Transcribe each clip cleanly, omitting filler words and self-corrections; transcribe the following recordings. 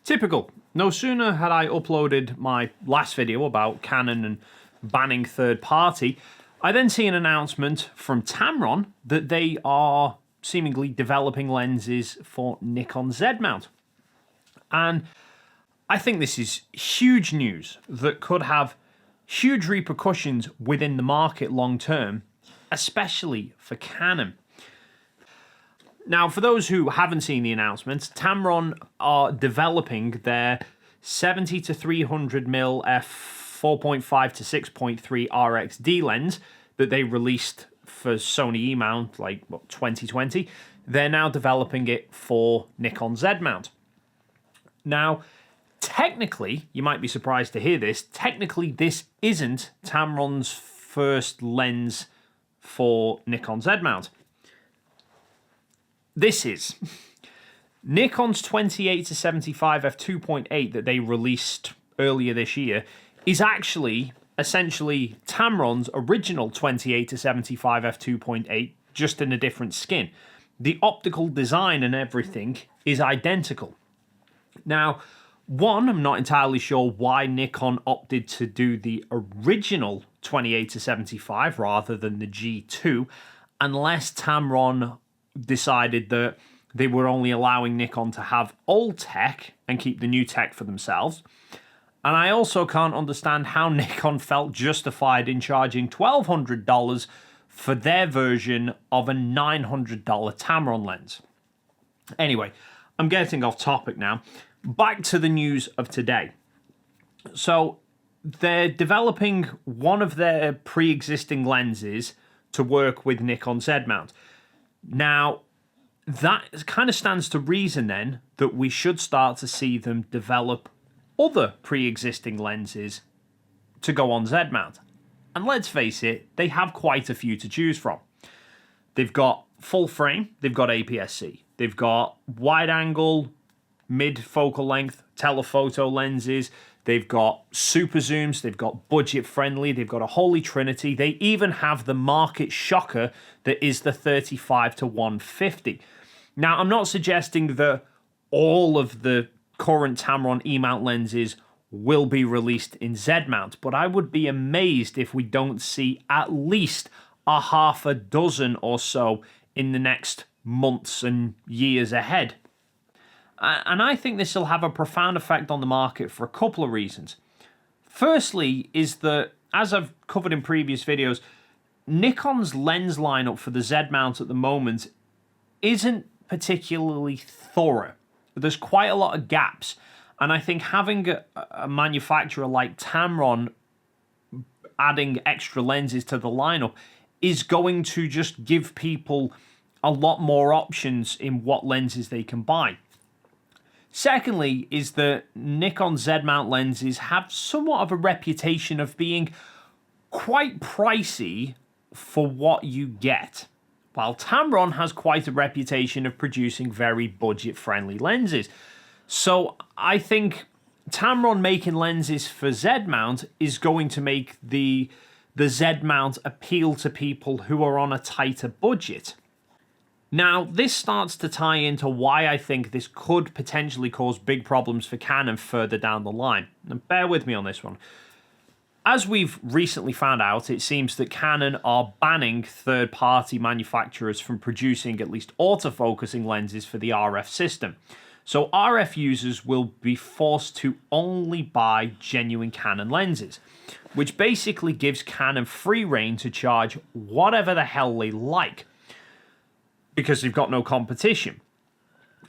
Typical. No sooner had I uploaded my last video about Canon and banning third party, I then see an announcement from Tamron that they are seemingly developing lenses for Nikon Z mount. And I think this is huge news that could have huge repercussions within the market long term, especially for Canon. Now, for those who haven't seen the announcement, Tamron are developing their 70 to 300mm f4.5 to 6.3 RXD lens that they released for Sony E-mount, 2020. They're now developing it for Nikon Z mount. Now, technically, you might be surprised to hear this, technically this isn't Tamron's first lens for Nikon Z mount. This is Nikon's 28 to 75 f2.8 that they released earlier this year is actually essentially Tamron's original 28 to 75 f2.8, just in a different skin. The optical design and everything is identical. Now, one, I'm not entirely sure why Nikon opted to do the original 28 to 75 rather than the G2, unless Tamron decided that they were only allowing Nikon to have old tech and keep the new tech for themselves. And I also can't understand how Nikon felt justified in charging $1,200 for their version of a $900 Tamron lens. Anyway, I'm getting off topic now. Back to the news of today. So they're developing one of their pre-existing lenses to work with Nikon Z mount. Now, that kind of stands to reason then that we should start to see them develop other pre-existing lenses to go on Z mount. And let's face it, they have quite a few to choose from. They've got full frame, they've got APS-C, they've got wide angle, mid focal length, telephoto lenses, they've got super zooms, they've got budget friendly, they've got a holy trinity, they even have the market shocker that is the 35 to 150. Now, I'm not suggesting that all of the current Tamron E-mount lenses will be released in Z mount, but I would be amazed if we don't see at least a half a dozen or so in the next months and years ahead. And I think this will have a profound effect on the market for a couple of reasons. Firstly is that, as I've covered in previous videos, Nikon's lens lineup for the Z mount at the moment isn't particularly thorough. There's quite a lot of gaps. And I think having a manufacturer like Tamron adding extra lenses to the lineup is going to just give people a lot more options in what lenses they can buy. Secondly is that Nikon Z mount lenses have somewhat of a reputation of being quite pricey for what you get, while Tamron has quite a reputation of producing very budget-friendly lenses. So I think Tamron making lenses for Z mount is going to make the Z mount appeal to people who are on a tighter budget. Now, this starts to tie into why I think this could potentially cause big problems for Canon further down the line. And bear with me on this one. As we've recently found out, it seems that Canon are banning third-party manufacturers from producing at least autofocusing lenses for the RF system. So RF users will be forced to only buy genuine Canon lenses, which basically gives Canon free rein to charge whatever the hell they like, because they've got no competition,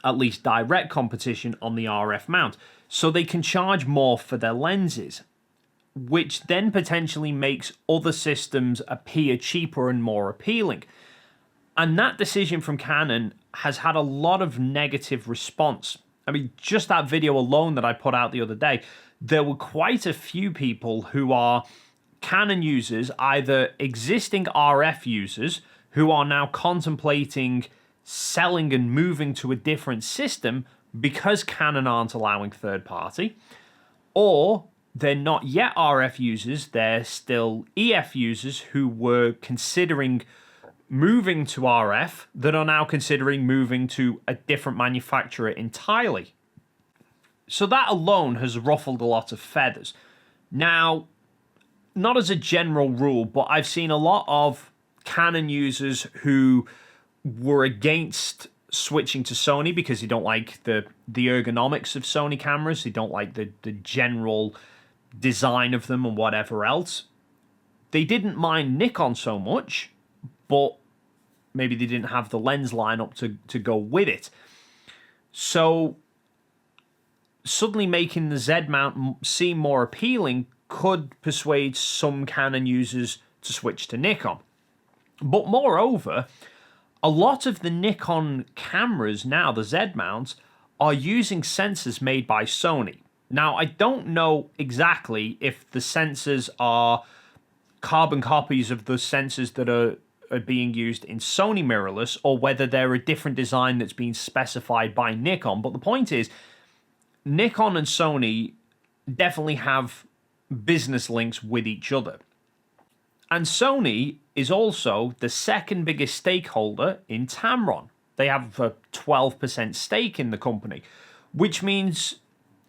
at least direct competition on the RF mount. So they can charge more for their lenses, which then potentially makes other systems appear cheaper and more appealing. And that decision from Canon has had a lot of negative response. I mean, just that video alone that I put out the other day, there were quite a few people who are Canon users, either existing RF users, who are now contemplating selling and moving to a different system because Canon aren't allowing third party, or they're not yet RF users, they're still EF users who were considering moving to RF that are now considering moving to a different manufacturer entirely. So that alone has ruffled a lot of feathers. Now, not as a general rule, but I've seen a lot of Canon users who were against switching to Sony because they don't like the ergonomics of Sony cameras. They don't like the general design of them and whatever else. They didn't mind Nikon so much, but maybe they didn't have the lens lineup to go with it. So suddenly making the Z mount seem more appealing could persuade some Canon users to switch to Nikon. But moreover, a lot of the Nikon cameras now, the Z mounts, are using sensors made by Sony. Now, I don't know exactly if the sensors are carbon copies of the sensors that are being used in Sony mirrorless, or whether they're a different design that's been specified by Nikon. But the point is, Nikon and Sony definitely have business links with each other. And Sony is also the second biggest stakeholder in Tamron. They have a 12% stake in the company, which means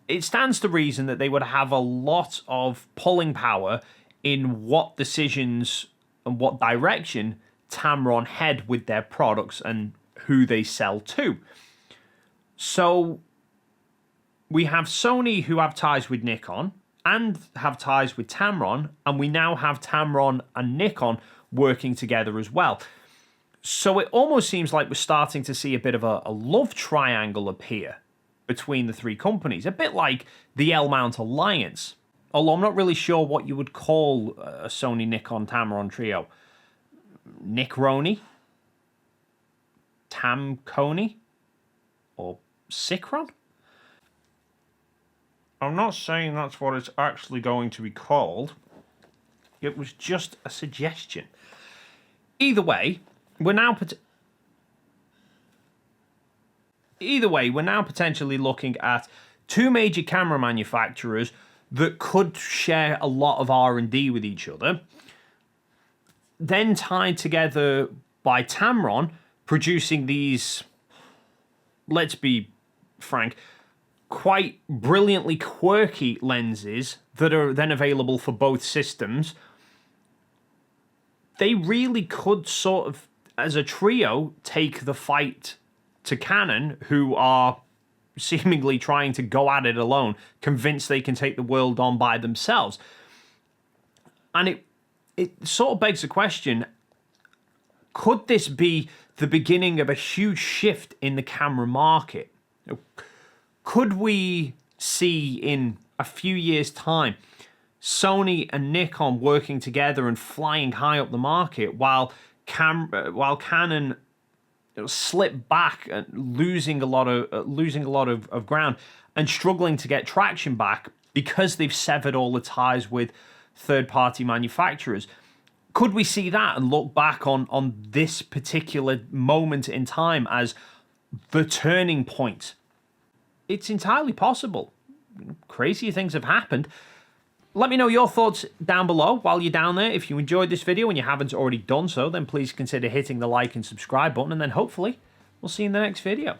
it stands to reason that they would have a lot of pulling power in what decisions and what direction Tamron head with their products and who they sell to. So we have Sony, who have ties with Nikon and have ties with Tamron, and we now have Tamron and Nikon working together as well. So it almost seems like we're starting to see a bit of a love triangle appear between the three companies, a bit like the L-mount alliance. Although I'm not really sure what you would call a Sony, Nikon, Tamron trio. Nicroni? Tamconi? Or Sicron? I'm not saying that's what it's actually going to be called. It was just a suggestion. Either way, we're now potentially looking at two major camera manufacturers that could share a lot of R&D with each other, then tied together by Tamron producing these, let's be frank, quite brilliantly quirky lenses that are then available for both systems. They really could sort of, as a trio, take the fight to Canon, who are seemingly trying to go at it alone, convinced they can take the world on by themselves. And it sort of begs the question, could this be the beginning of a huge shift in the camera market? Could we see in a few years' time Sony and Nikon working together and flying high up the market while Canon slip back and losing a lot of ground and struggling to get traction back because they've severed all the ties with third-party manufacturers? Could we see that and look back on this particular moment in time as the turning point? It's entirely possible. Crazier things have happened. Let me know your thoughts down below while you're down there. If you enjoyed this video and you haven't already done so, then please consider hitting the like and subscribe button, and then hopefully we'll see you in the next video.